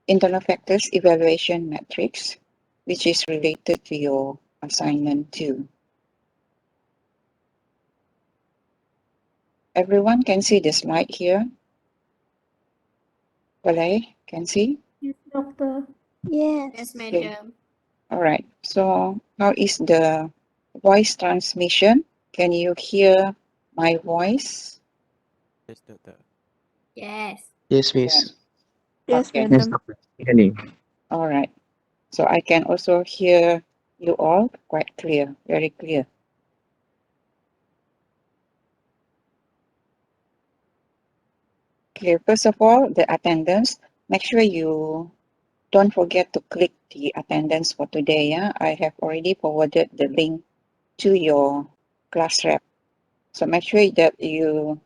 internal factors evaluation matrix, which is related to your assignment 2. Everyone can see the slide here. Valay, can see? Yes, doctor. Yes. Yes, Okay. madam. All right. So how is the voice transmission? Can you hear my voice? Yes, doctor. Yes. Yes, Yeah. miss. Yes, Okay. Yes, madam. doctor. Hearing. All right. So I can also hear you all quite clear, very clear. Okay, first of all, the attendance. Make sure you don't forget to click the attendance for today. Yeah, I have already forwarded the link to your class rep. So make sure that you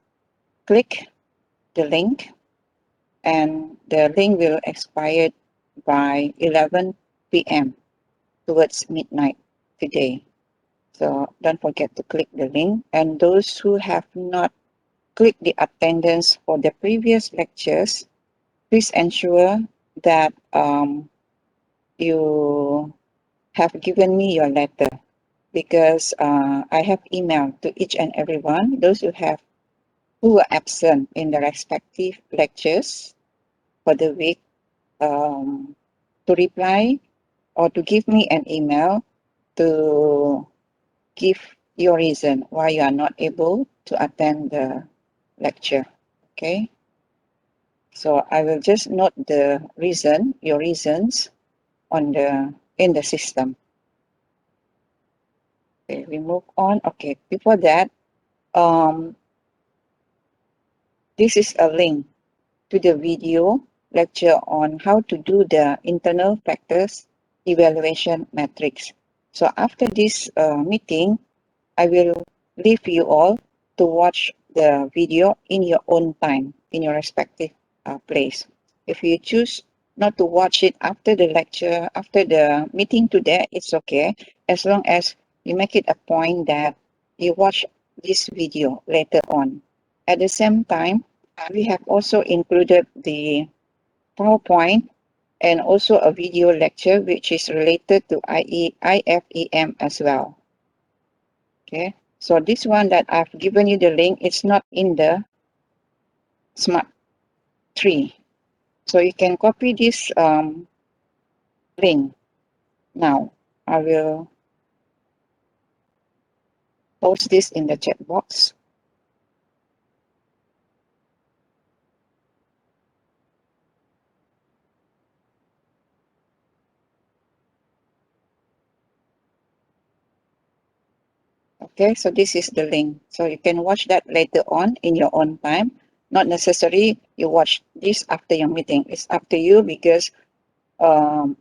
click the link, and the link will expire by 11 p.m. towards midnight today. So don't forget to click the link. And those who have not clicked the attendance for the previous lectures, please ensure that you have given me your letter, because I have emailed to each and everyone, those who were absent in the respective lectures for the week, to reply or to give me an email to give your reason why you are not able to attend the lecture. Okay, so I will just note the reason, your reasons, on the in the system. Okay, we move on. Okay, before that, this is a link to the video lecture on how to do the internal factors evaluation matrix. So after this meeting, I will leave you all to watch the video in your own time, in your respective place. If you choose not to watch it after the lecture, after the meeting today, it's okay, as long as you make it a point that you watch this video later on. At the same time, we have also included the PowerPoint and also a video lecture which is related to IFEM as well. Okay, so this one that I've given you the link, it's not in the Smart 3. So you can copy this link. Now, I will post this in the chat box. Okay, so this is the link. So you can watch that later on in your own time. Not necessary you watch this after your meeting. It's up to you, because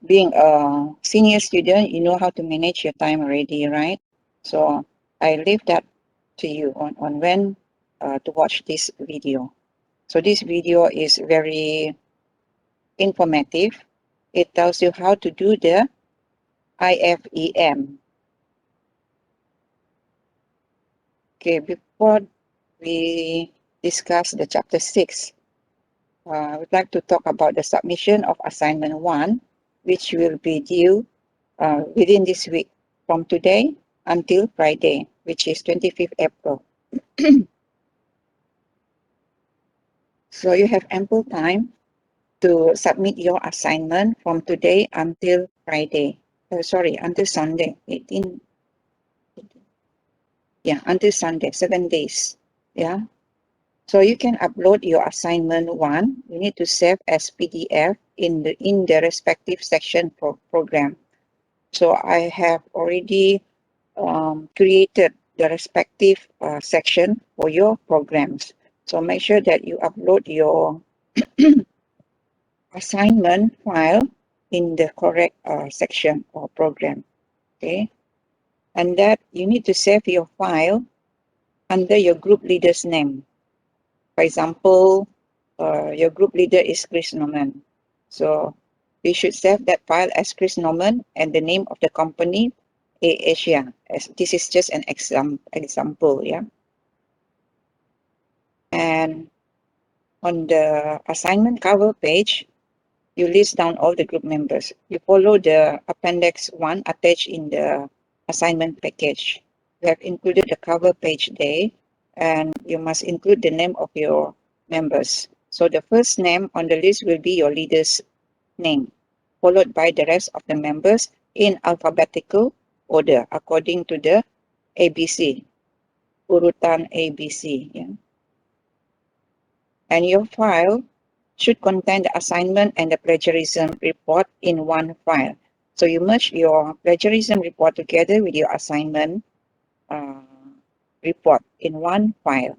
being a senior student, you know how to manage your time already, right? So I leave that to you on when to watch this video. So this video is very informative. It tells you how to do the IFEM. Okay, before we discuss the chapter 6, I would like to talk about the submission of assignment 1, which will be due within this week from today until Friday, which is 25th April. So you have ample time to submit your assignment from today until Friday. Until Sunday, 18. Yeah, until Sunday, 7 days. Yeah. So you can upload your assignment 1. You need to save as PDF in the respective section for program. So I have already created the respective section for your programs. So make sure that you upload your assignment file in the correct section or program. Okay, and that you need to save your file under your group leader's name. For example, your group leader is Chris Norman. So you should save that file as Chris Norman and the name of the company, Asia. As this is just an example, yeah. And on the assignment cover page, you list down all the group members. You follow the appendix 1 attached in the assignment package. We have included the cover page there, and you must include the name of your members. So the first name on the list will be your leader's name, followed by the rest of the members in alphabetical order according to the ABC, urutan ABC. Yeah. And your file should contain the assignment and the plagiarism report in one file. So you merge your plagiarism report together with your assignment report in one file.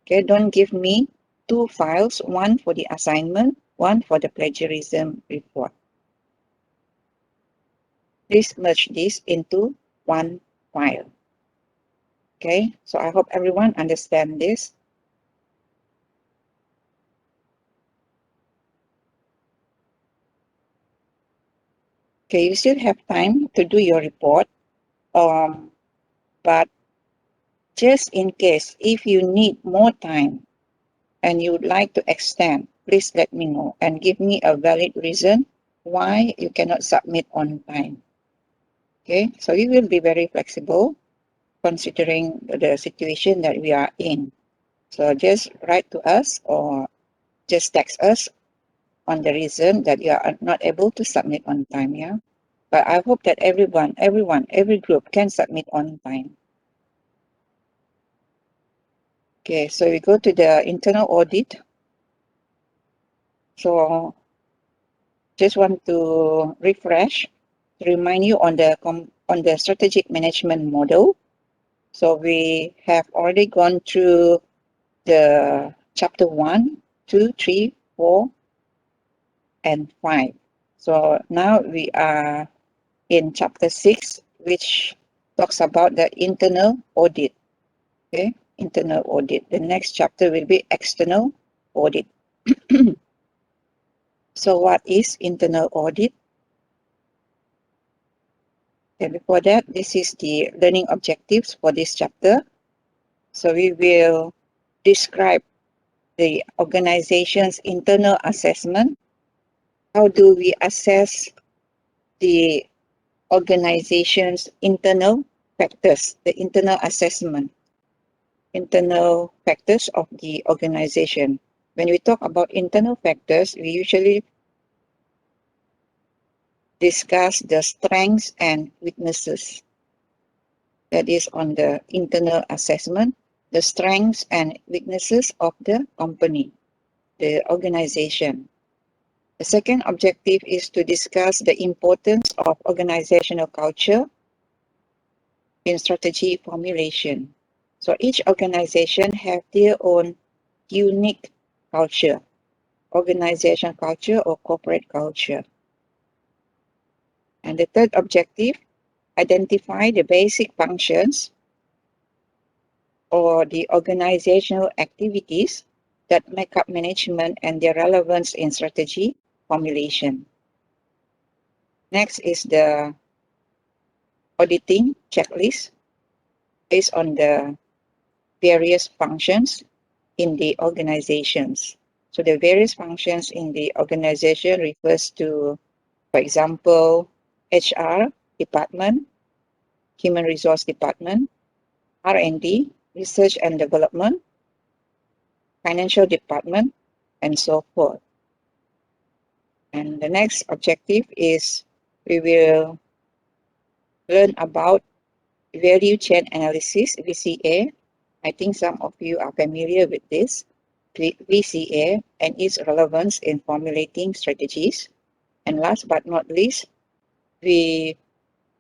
Okay, don't give me two files, one for the assignment, one for the plagiarism report. Please merge this into one file. Okay, so I hope everyone understand this. Okay, you still have time to do your report, but just in case, if you need more time and you would like to extend, please let me know and give me a valid reason why you cannot submit on time. Okay, so we will be very flexible considering the situation that we are in. So just write to us or just text us on the reason that you are not able to submit on time. Yeah, but I hope that every group can submit on time. Okay, so we go to the internal audit. So just want to refresh, to remind you on the strategic management model. So we have already gone through the chapter 1, 2, 3, 4, and 5. So now we are in chapter 6, which talks about the internal audit. Okay, internal audit. The next chapter will be external audit. So what is internal audit? And before that, this is the learning objectives for this chapter. So we will describe the organization's internal assessment. How do we assess the organization's internal factors, the internal assessment, internal factors of the organization? When we talk about internal factors, we usually discuss the strengths and weaknesses. That is on the internal assessment, the strengths and weaknesses of the company, the organization. The second objective is to discuss the importance of organizational culture in strategy formulation. So each organization have their own unique culture, organization culture or corporate culture. And the third objective, identify the basic functions or the organizational activities that make up management and their relevance in strategy formulation. Next is the auditing checklist based on the various functions in the organizations. So the various functions in the organization refers to, for example, HR department, human resource department, R&D, research and development, financial department, and so forth. And the next objective is we will learn about value chain analysis, VCA. I think some of you are familiar with this, VCA, and its relevance in formulating strategies. And last but not least, we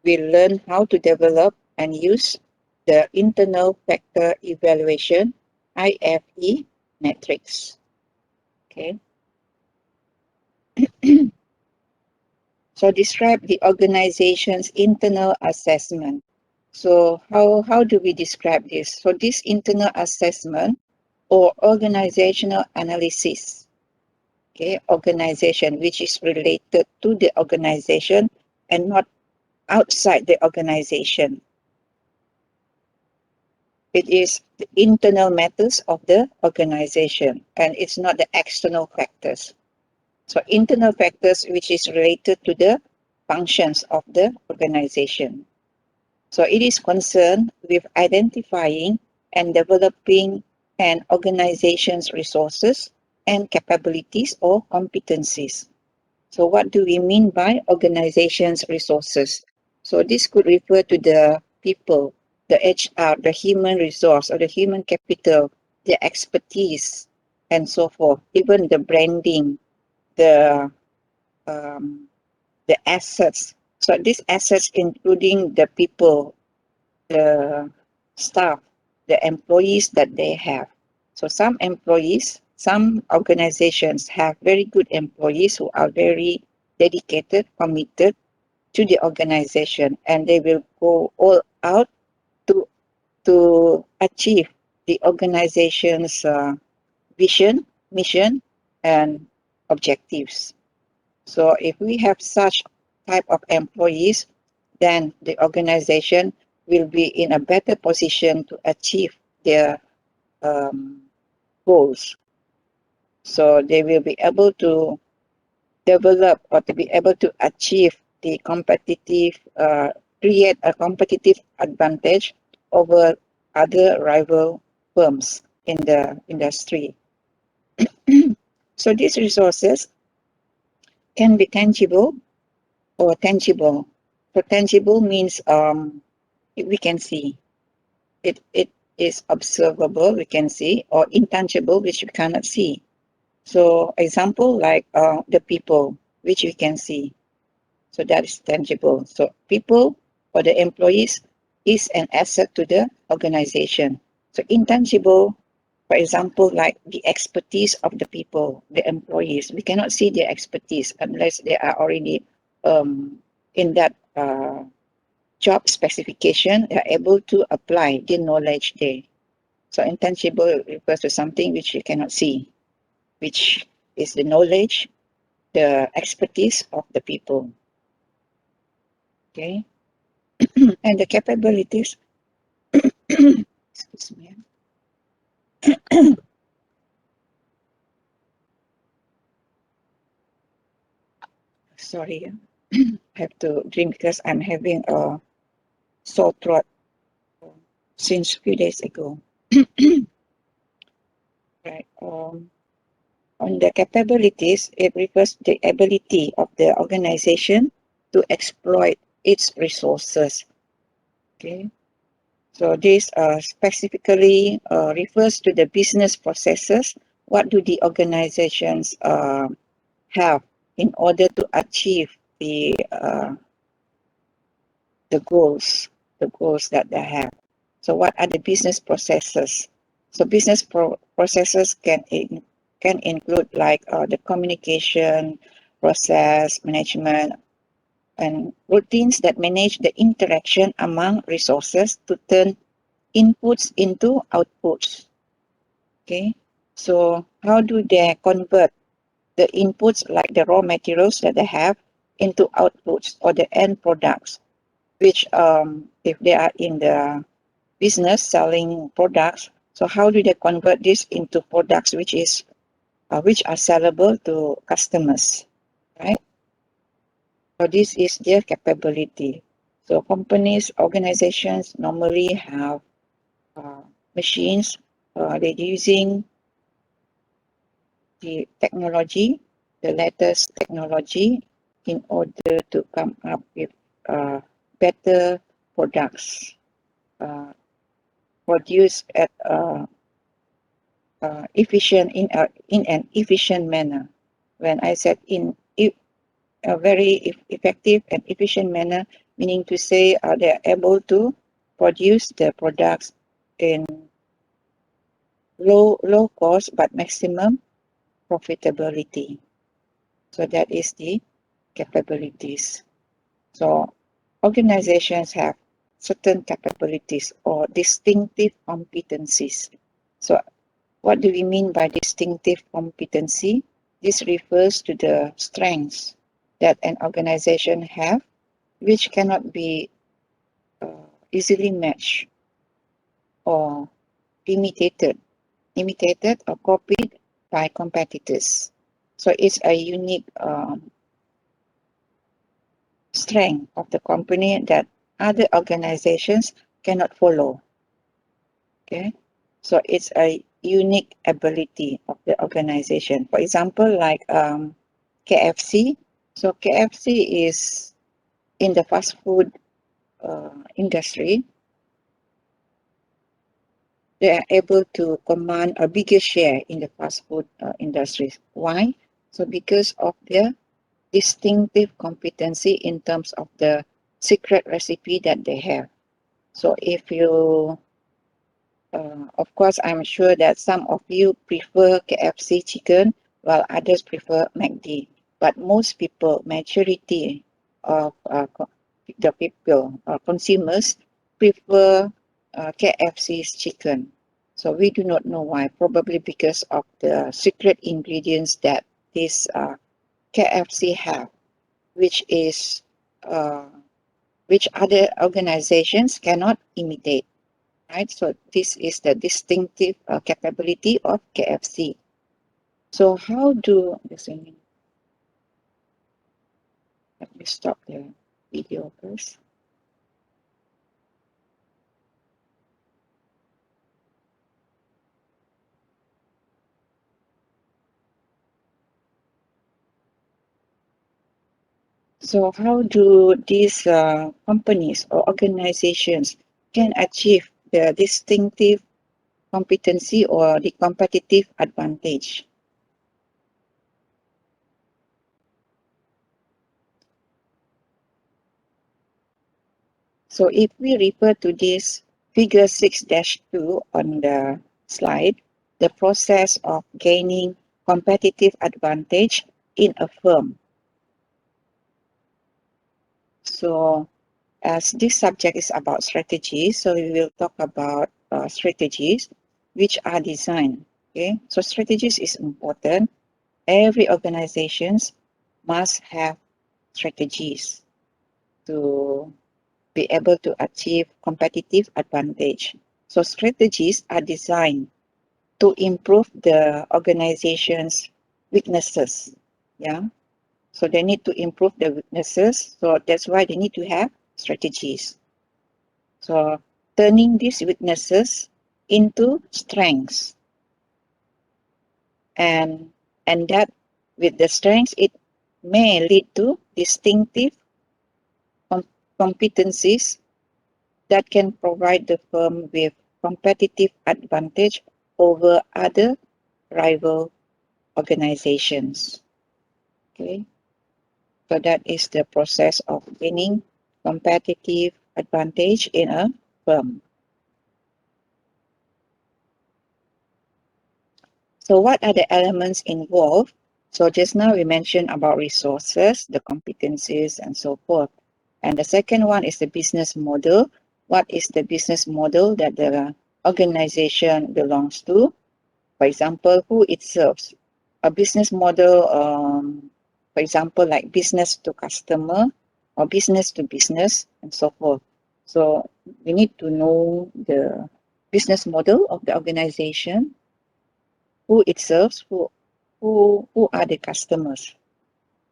will learn how to develop and use the internal factor evaluation, IFE metrics. Okay. So describe the organization's internal assessment. So how do we describe this? So this internal assessment or organizational analysis, okay, organization which is related to the organization and not outside the organization. It is the internal matters of the organization, and it's not the external factors. So internal factors which is related to the functions of the organization. So it is concerned with identifying and developing an organization's resources and capabilities or competencies. So what do we mean by organization's resources? So this could refer to the people, the HR, the human resource or the human capital, the expertise, and so forth. Even the branding, the um, the assets. So these assets including the people, the staff, the employees that they have. So some employees, some organizations have very good employees who are very dedicated, committed to the organization, and they will go all out to achieve the organization's vision, mission, and objectives. So if we have such type of employees, then the organization will be in a better position to achieve their um, goals. So they will be able to develop or to be able to achieve the competitive, create a competitive advantage over other rival firms in the industry. So these resources can be tangible or tangible. So tangible means we can see it is observable, we can see, or intangible, which we cannot see. So example like the people, which we can see. So that is tangible. So people or the employees is an asset to the organization. So intangible, for example, like the expertise of the people, the employees. We cannot see their expertise unless they are already in that job specification, they are able to apply the knowledge there. So intangible refers to something which you cannot see, which is the knowledge, the expertise of the people. Okay, and the capabilities. Excuse me. Sorry, I have to drink because I'm having a sore throat since a few days ago. Right. On the capabilities, it refers to the ability of the organization to exploit its resources. Okay. So this specifically refers to the business processes. What do the organizations have in order to achieve the goals that they have? So what are the business processes? So business processes can include like the communication process, management, and routines that manage the interaction among resources to turn inputs into outputs. Okay, so how do they convert the inputs like the raw materials that they have into outputs or the end products, which if they are in the business selling products, so how do they convert this into products which are sellable to customers, right? So this is their capability. So companies, organizations normally have uh, machines. They're using the technology, the latest technology, in order to come up with better products produced at efficient in an efficient manner. When I said in a very effective and efficient manner, meaning to say they are able to produce the products in low cost but maximum profitability. So that is the capabilities. So organizations have certain capabilities or distinctive competencies. So what do we mean by distinctive competency? This refers to the strengths that an organization have which cannot be easily matched or imitated or copied by competitors. So it's a unique strength of the company that other organizations cannot follow. Okay, so it's a unique ability of the organization. For example, like KFC. So KFC is in the fast food industry. They are able to command a bigger share in the fast food industries. Why? So because of their distinctive competency in terms of the secret recipe that they have. So if you of course, I'm sure that some of you prefer KFC chicken while others prefer McD. But most people, majority of the people, consumers, prefer KFC's chicken. So we do not know why. Probably because of the secret ingredients that this KFC have, which is uh, which other organizations cannot imitate, right? So this is the distinctive capability of KFC. So how do, just a minute, let me stop the video first. So how do these companies or organizations can achieve the distinctive competency or the competitive advantage? So if we refer to this figure 6-2 on the slide, the process of gaining competitive advantage in a firm. So as this subject is about strategies, so we will talk about strategies which are designed. Okay, so strategies is important. Every organizations must have strategies to be able to achieve competitive advantage. So strategies are designed to improve the organization's weaknesses. Yeah. So they need to improve the weaknesses. So that's why they need to have strategies. So turning these weaknesses into strengths, and that with the strengths it may lead to distinctive competencies that can provide the firm with competitive advantage over other rival organizations. Okay, so that is the process of gaining competitive advantage in a firm. So what are the elements involved? So just now we mentioned about resources, the competencies and so forth. And the second one is the business model. What is the business model that the organization belongs to? For example, who it serves. A business model, for example, like business to customer or business to business and so forth. So we need to know the business model of the organization, who it serves, who are the customers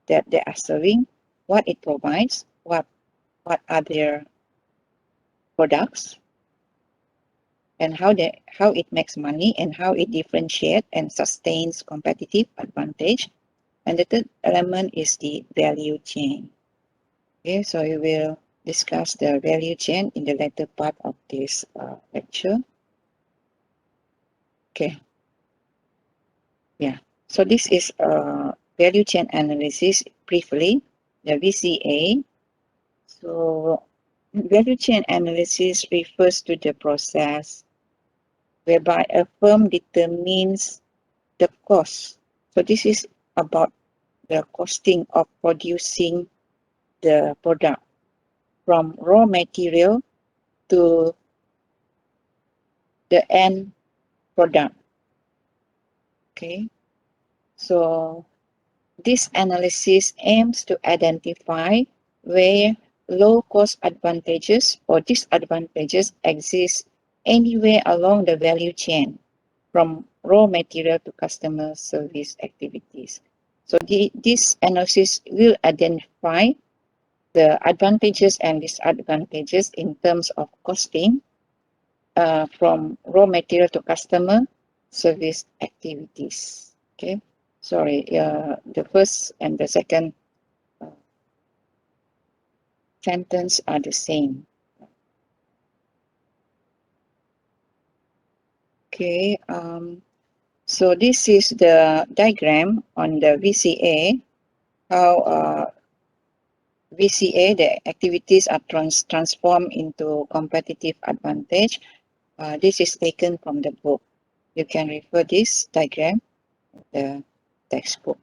that they are serving, what it provides, what are their products, and how it makes money and how it differentiates and sustains competitive advantage. And the third element is the value chain. Okay, so we will discuss the value chain in the later part of this lecture. Okay, yeah. So this is value chain analysis briefly, the VCA. So value chain analysis refers to the process whereby a firm determines the cost. So this is about the costing of producing the product from raw material to the end product. Okay, so this analysis aims to identify where low cost advantages or disadvantages exist anywhere along the value chain, from raw material to customer service activities. So this analysis will identify the advantages and disadvantages in terms of costing from raw material to customer service activities. Okay, sorry, the first and the second sentence are the same. Okay, so this is the diagram on the VCA, how VCA, the activities are transformed into competitive advantage. This is taken from the book. You can refer this diagram, the textbook.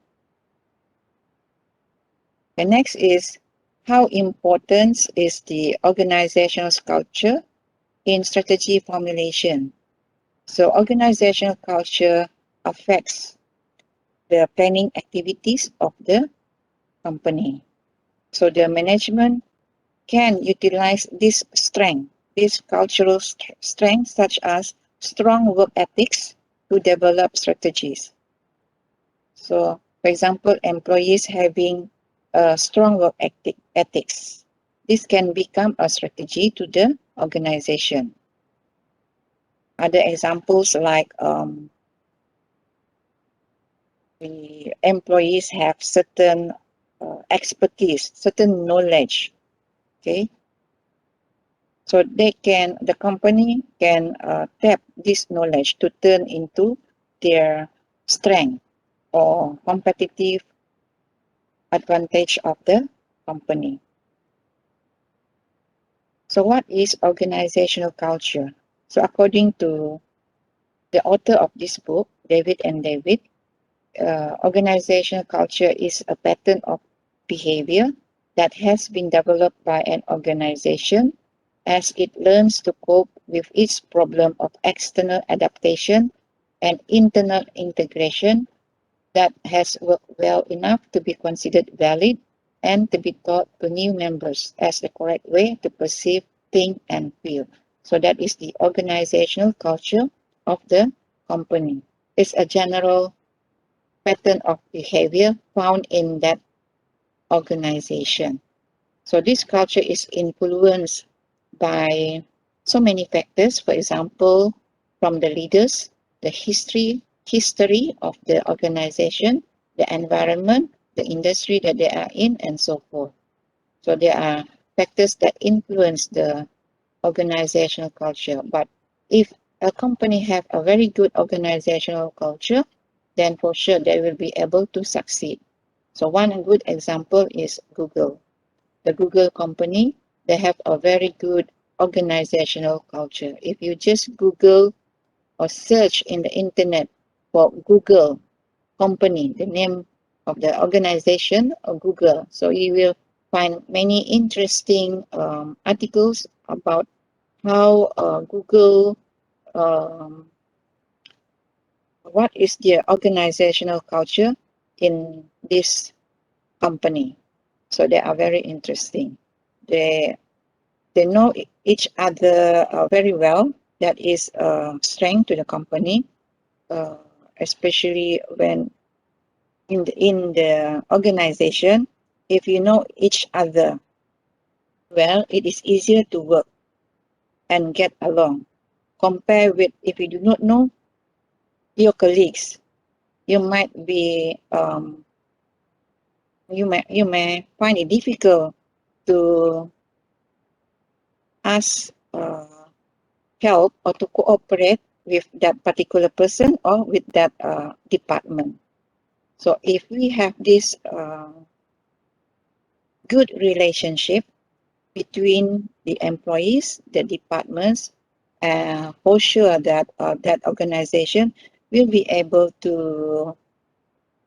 The next is how important is the organizational culture in strategy formulation. So organizational culture affects the planning activities of the company. So the management can utilize this strength, this cultural strength, such as strong work ethics, to develop strategies. So, for example, employees having a strong work ethics, this can become a strategy to the organization. Other examples like the employees have certain expertise, certain knowledge, okay? So the company can tap this knowledge to turn into their strength or competitive advantage of the company. So what is organizational culture? So according to the author of this book, David and David, organizational culture is a pattern of behavior that has been developed by an organization as it learns to cope with its problem of external adaptation and internal integration that has worked well enough to be considered valid and to be taught to new members as the correct way to perceive, think, and feel. So that is the organizational culture of the company. It's a general pattern of behavior found in that organization. So this culture is influenced by so many factors. For example, from the leaders, the history of the organization, the environment, the industry that they are in, and so forth. So there are factors that influence the organizational culture. But if a company have a very good organizational culture, then for sure they will be able to succeed. So one good example is Google. The Google company, they have a very good organizational culture. If you just Google or search in the internet for Google company, the name of the organization or Google, so you will find many interesting articles about how Google, what is their organizational culture in this company. So they are very interesting. They they know each other very well. That is a strength to the company, uh, especially when in the organization. If you know each other well, it is easier to work and get along. Compare with if you do not know your colleagues, you might be you may find it difficult to ask help or to cooperate with that particular person or with that department. So if we have this good relationship between the employees, the departments, for sure that that organization will be able to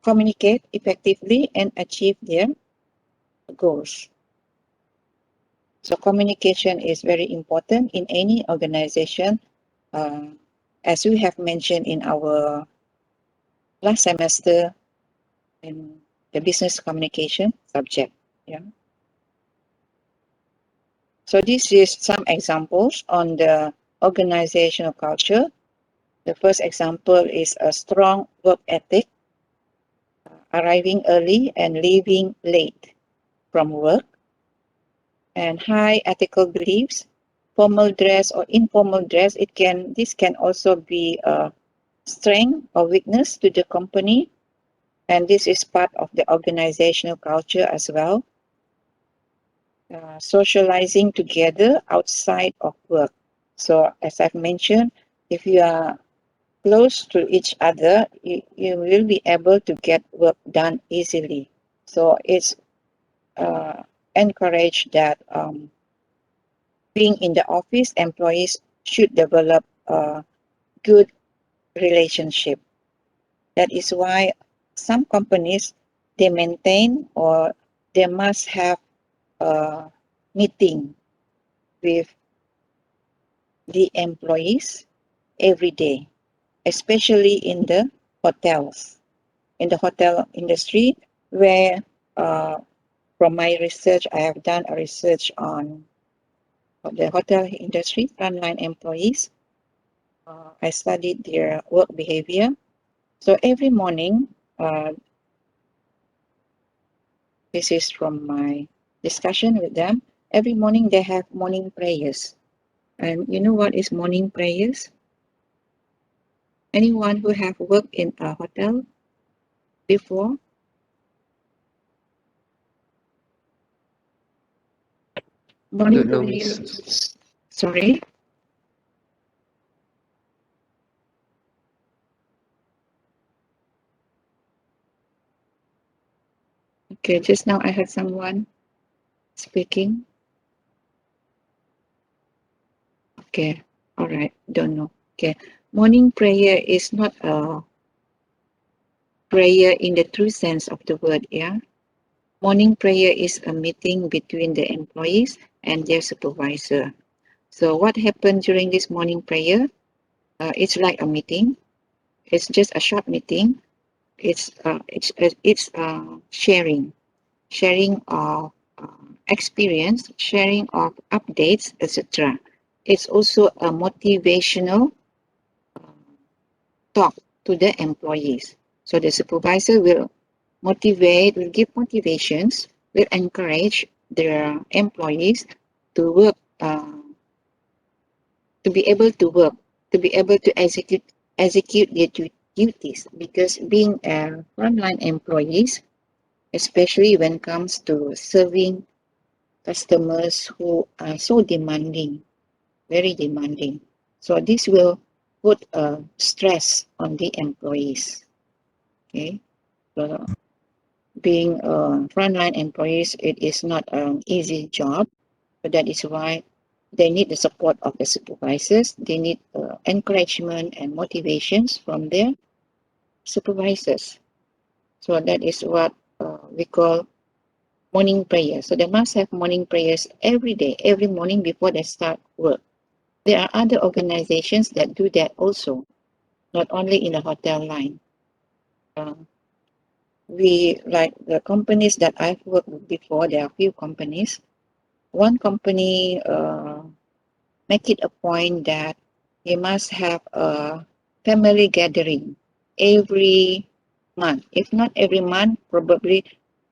communicate effectively and achieve their goals. So communication is very important in any organization, uh, as we have mentioned in our last semester in the business communication subject. Yeah. So this is some examples on the organizational culture. The first example is a strong work ethic, arriving early and leaving late from work, and high ethical beliefs, formal dress or informal dress. This can also be a strength or weakness to the company, and this is part of the organizational culture as well. Socializing together outside of work. So as I've mentioned, if you are close to each other, you will be able to get work done easily. So it's encouraged that being in the office, employees should develop a good relationship. That is why some companies, they maintain or they must have a meeting with the employees every day, especially in the hotels, in the hotel industry, where from my research, I have done a research on the hotel industry, frontline employees. I studied their work behavior. So every morning, uh, this is from my discussion with them, every morning they have morning prayers. And you know what is morning prayers? Anyone who have worked in a hotel before? Morning Don't know, miss. prayers. Sorry. Okay, just now I heard someone speaking. Okay, all right, don't know. Okay, morning prayer is not a prayer in the true sense of the word, yeah? Morning prayer is a meeting between the employees and their supervisor. So what happened during this morning prayer? It's like a meeting. It's just a short meeting. It's sharing of experience, sharing of updates, etc. It's also a motivational talk to the employees. So the supervisor will will give motivations, will encourage their employees to work, to be able to work, to be able to execute their duties. Because being a frontline employees, especially when it comes to serving customers who are so demanding, very demanding. So this will put stress on the employees. Okay, so being frontline employees, it is not an easy job, but that is why they need the support of the supervisors. They need encouragement and motivations from their supervisors. So that is what we call morning prayer. So they must have morning prayers every day, every morning before they start work. There are other organizations that do that also, not only in the hotel line. Uh, we like the companies that I've worked with before. There are a few companies. One company make it a point that you must have a family gathering every month. If not every month, probably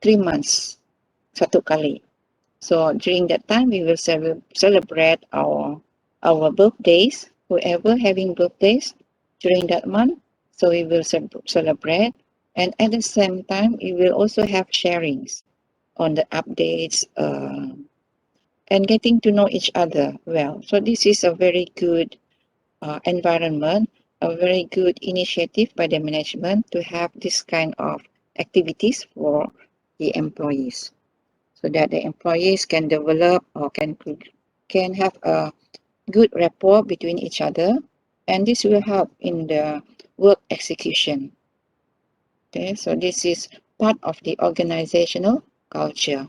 3 months satu kali. So during that time, we will celebrate our birthdays. Whoever having birthdays during that month, so we will celebrate. And at the same time, we will also have sharings on the updates and getting to know each other well. So this is a very good environment, a very good initiative by the management to have this kind of activities for the employees, so that the employees can develop or can have a good rapport between each other, and this will help in the work execution. Okay, so this is part of the organizational culture.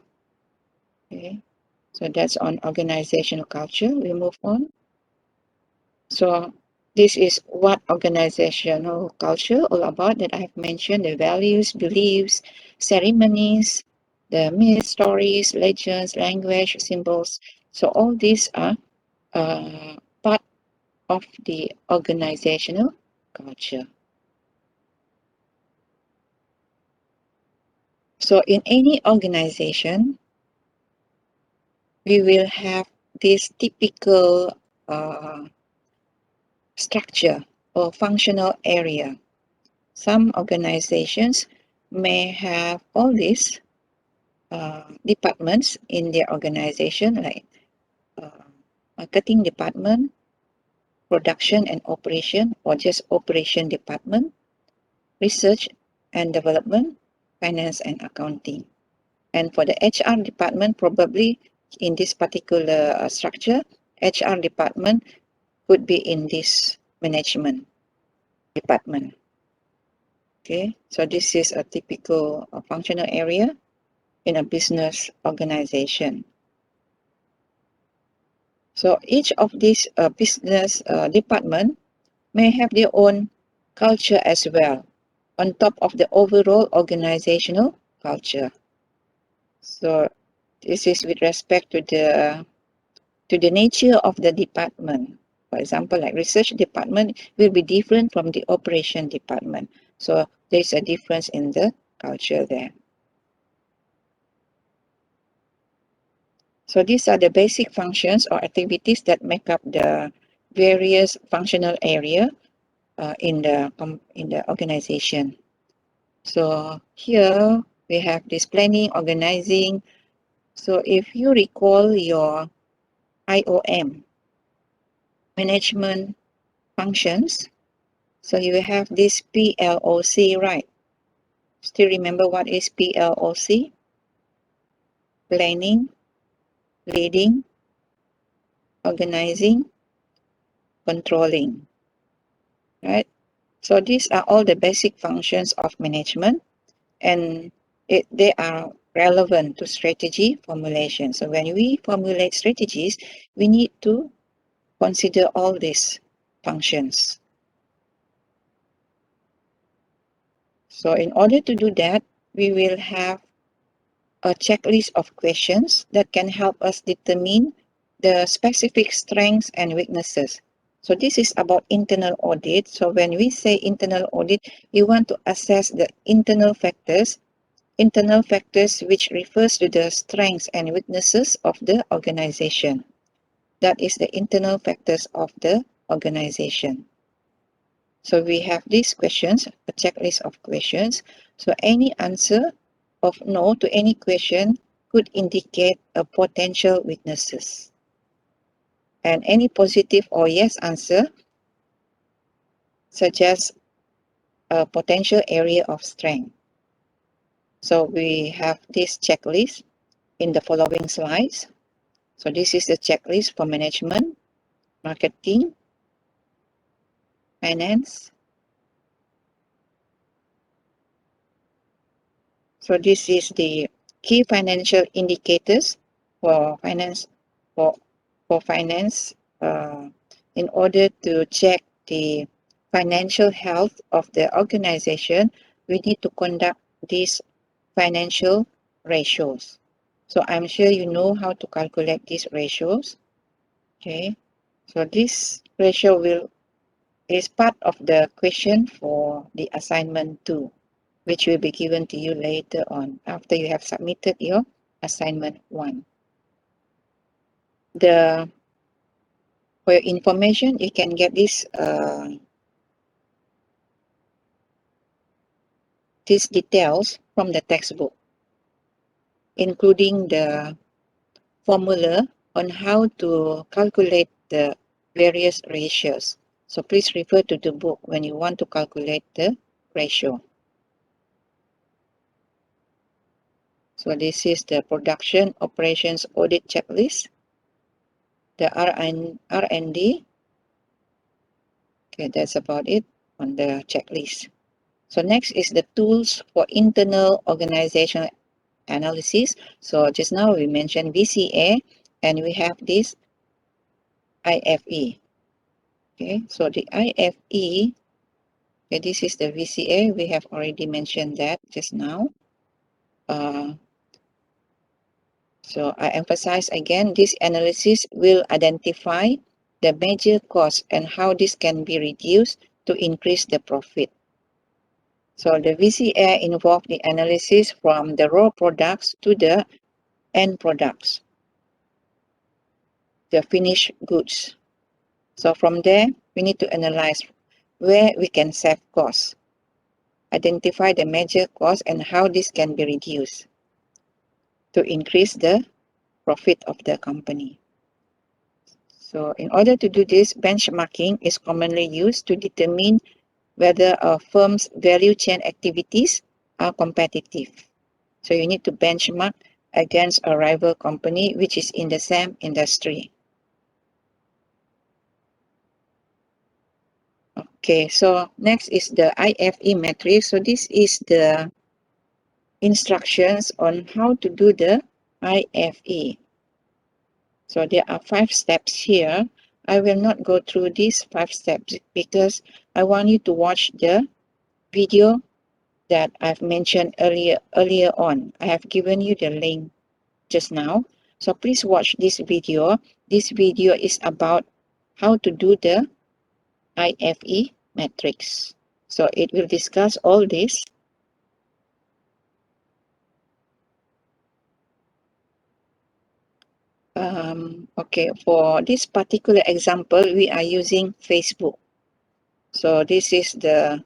Okay, so that's on organizational culture. We move on. So this is what organizational culture all about that I've mentioned: the values, beliefs, ceremonies, the myths, stories, legends, language, symbols. So all these are part of the organizational culture. So in any organization, we will have this typical structure or functional area. Some organizations may have all these departments in their organization, like marketing department, production and operation, or just operation department, research and development, finance and accounting. And for the HR department, probably in this particular structure, HR department could be in this management department. Okay, so this is a typical functional area in a business organization. So each of these business department may have their own culture as well, on top of the overall organizational culture. So this is with respect to the nature of the department. For example, like research department will be different from the operation department. So there's a difference in the culture there. So these are the basic functions or activities that make up the various functional area in the organization. So here we have this planning, organizing. So if you recall your IOM, management functions, so you have this PLOC, right? Still remember what is PLOC? Planning, leading, organizing, controlling, right? So these are all the basic functions of management, and they are relevant to strategy formulation. So when we formulate strategies, we need to consider all these functions. So in order to do that, we will have a checklist of questions that can help us determine the specific strengths and weaknesses. So this is about internal audit. So when we say internal audit, we want to assess the internal factors which refers to the strengths and weaknesses of the organization. That is the internal factors of the organization. So we have these questions, a checklist of questions. So any answer of no to any question could indicate a potential weaknesses. And any positive or yes answer suggests a potential area of strength. So we have this checklist in the following slides. So this is the checklist for management, marketing, finance. So this is the key financial indicators for finance for finance in order to check the financial health of the organization. We need to conduct these financial ratios. So I'm sure you know how to calculate these ratios. Okay, so this ratio is part of the question for the assignment 2, which will be given to you later on after you have submitted your assignment 1. For your information, you can get these details from the textbook, including the formula on how to calculate the various ratios. So please refer to the book when you want to calculate the ratio. So this is the production operations audit checklist, the R&D. Okay, that's about it on the checklist. So next is the tools for internal organizational analysis. So just now we mentioned VCA, and we have this IFE. Okay, so the IFE, okay, this is the VCA. We have already mentioned that just now. So I emphasize again, this analysis will identify the major cost and how this can be reduced to increase the profit. So the VCA involved the analysis from the raw products to the end products, the finished goods. So from there, we need to analyze where we can save costs, identify the major costs and how this can be reduced to increase the profit of the company. So in order to do this, benchmarking is commonly used to determine whether a firm's value chain activities are competitive. So you need to benchmark against a rival company which is in the same industry. Okay, so next is the IFE matrix. So this is the instructions on how to do the IFE. So there are 5 steps here. I will not go through these 5 steps because I want you to watch the video that I've mentioned earlier on. I have given you the link just now. So please watch this video. This video is about how to do the IFE matrix. So it will discuss all this. Okay, for this particular example, we are using Facebook. So this is the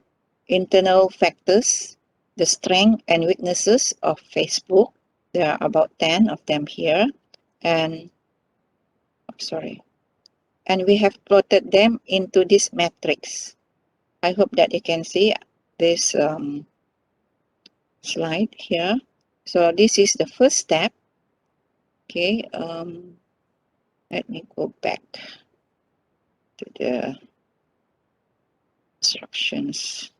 internal factors, the strength and weaknesses of Facebook. There are about 10 of them here. And and we have plotted them into this matrix. I hope that you can see this slide here. So this is the first step. Okay, let me go back to the instructions.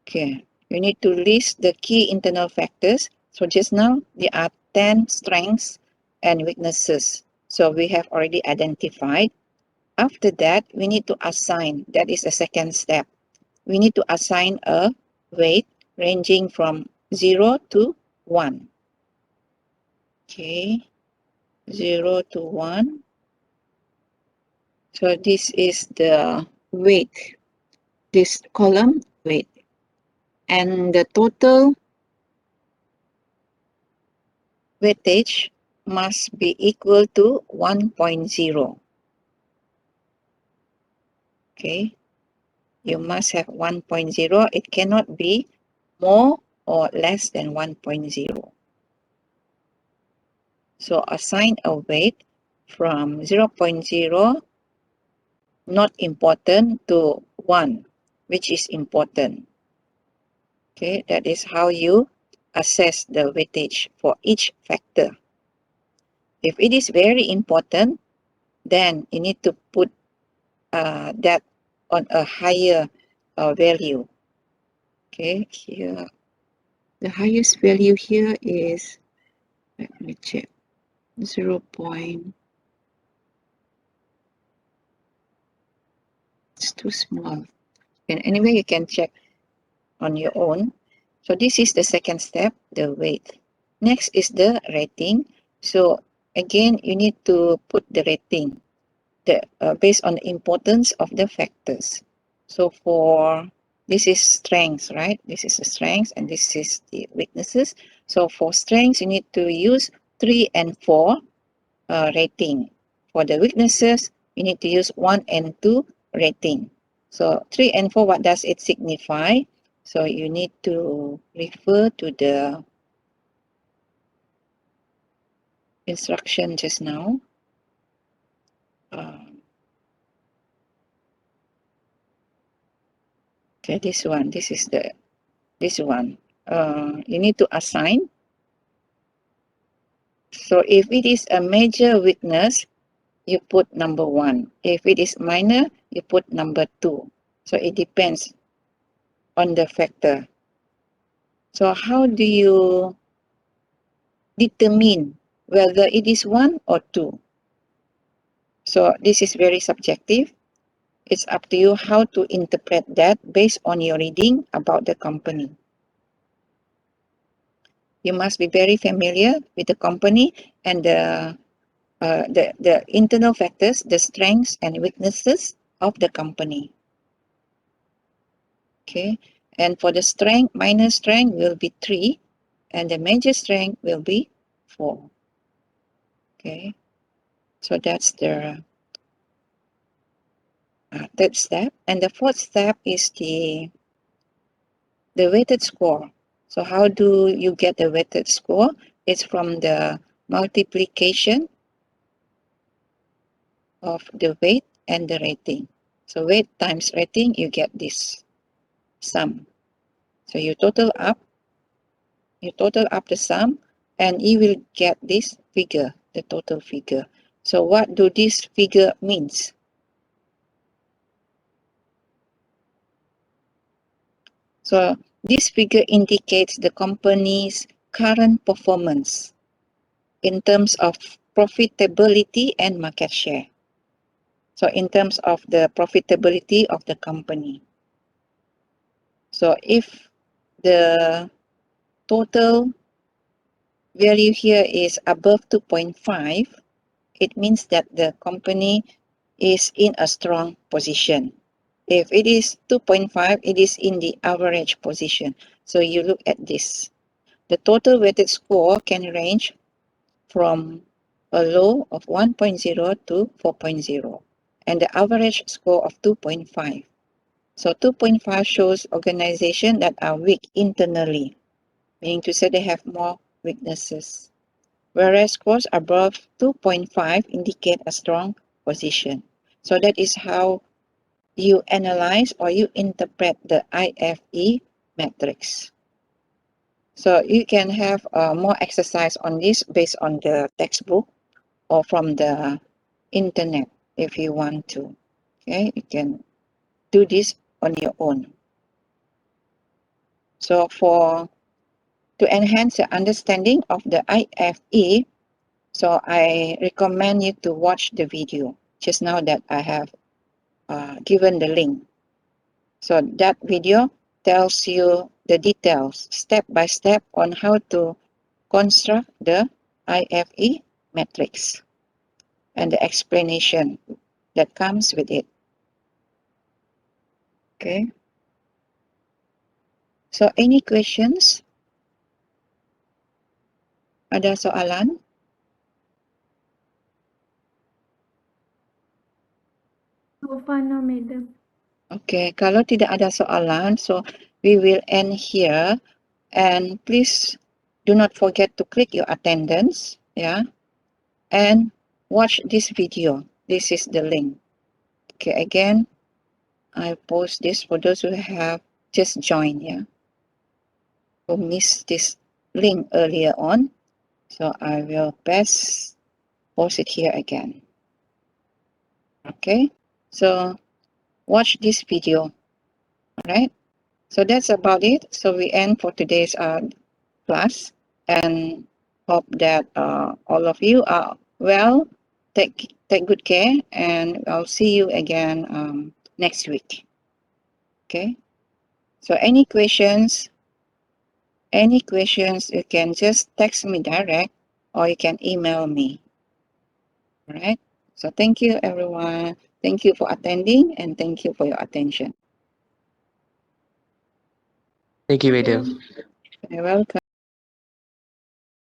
Okay, you need to list the key internal factors. So just now there are 10 strengths and weaknesses. So we have already identified. After that, we need to assign. That is the second step. We need to assign a weight ranging from 0 to 1. Okay, 0 to 1. So this is the weight, this column weight. And the total weightage must be equal to 1.0. Okay, you must have 1.0. It cannot be more or less than 1.0. So assign a weight from 0.0, not important, to 1, which is important. Okay, that is how you assess the weightage for each factor. If it is very important, then you need to put that on a higher value. Okay, here the highest value here is, let me check, 0. It's too small. And anyway, you can check on your own. So this is the second step, the weight. Next is the rating. So again, you need to put the rating based on the importance of the factors. So for this is strengths, right? This is the strengths and this is the weaknesses. So for strengths, you need to use 3 and 4 rating. For the weaknesses, you need to use 1 and 2 rating. So 3 and 4, what does it signify? So you need to refer to the instruction just now. Okay, this one. This is this one. You need to assign. So if it is a major weakness, you put number 1. If it is minor, you put number 2. So it depends on the factor. So how do you determine whether it is 1 or 2? So this is very subjective. It's up to you how to interpret that based on your reading about the company. You must be very familiar with the company and the the internal factors, the strengths and weaknesses of the company. Okay, and for the strength, minor strength will be 3, and the major strength will be 4. Okay, so that's the third step, and the fourth step is the weighted score. So how do you get the weighted score? It's from the multiplication of the weight and the rating. So weight times rating, you get this sum. So you total up the sum, and you will get this figure, the total figure. So what do this figure means? So this figure indicates the company's current performance in terms of profitability and market share. So in terms of the profitability of the company. So if the total value here is above 2.5, it means that the company is in a strong position. If it is 2.5, it is in the average position. So you look at this. The total weighted score can range from a low of 1.0 to 4.0, and the average score of 2.5. So 2.5 shows organizations that are weak internally, meaning to say they have more weaknesses, whereas scores above 2.5 indicate a strong position. So that is how you analyze or you interpret the IFE metrics. So you can have more exercise on this based on the textbook or from the internet if you want to. Okay, you can do this on your own. So to enhance the understanding of the IFE, so I recommend you to watch the video just now that I have given the link. So that video tells you the details step by step on how to construct the IFE matrix and the explanation that comes with it. Okay. So any questions? Ada soalan? So far, no, madam. Okay, kalau tidak ada soalan, so we will end here. And please do not forget to click your attendance, yeah, and watch this video. This is the link. Okay, again, I post this for those who have just joined, yeah, who missed this link earlier on. So I will best post it here again. Okay, so watch this video. All right, so that's about it. So we end for today's class, and hope that all of you are well. Take good care, and I'll see you again next week. Okay, so any questions you can just text me direct, or you can email me. All right, so thank you everyone, thank you for attending, and thank you for your attention. Thank you, Thank madam. you. You're welcome.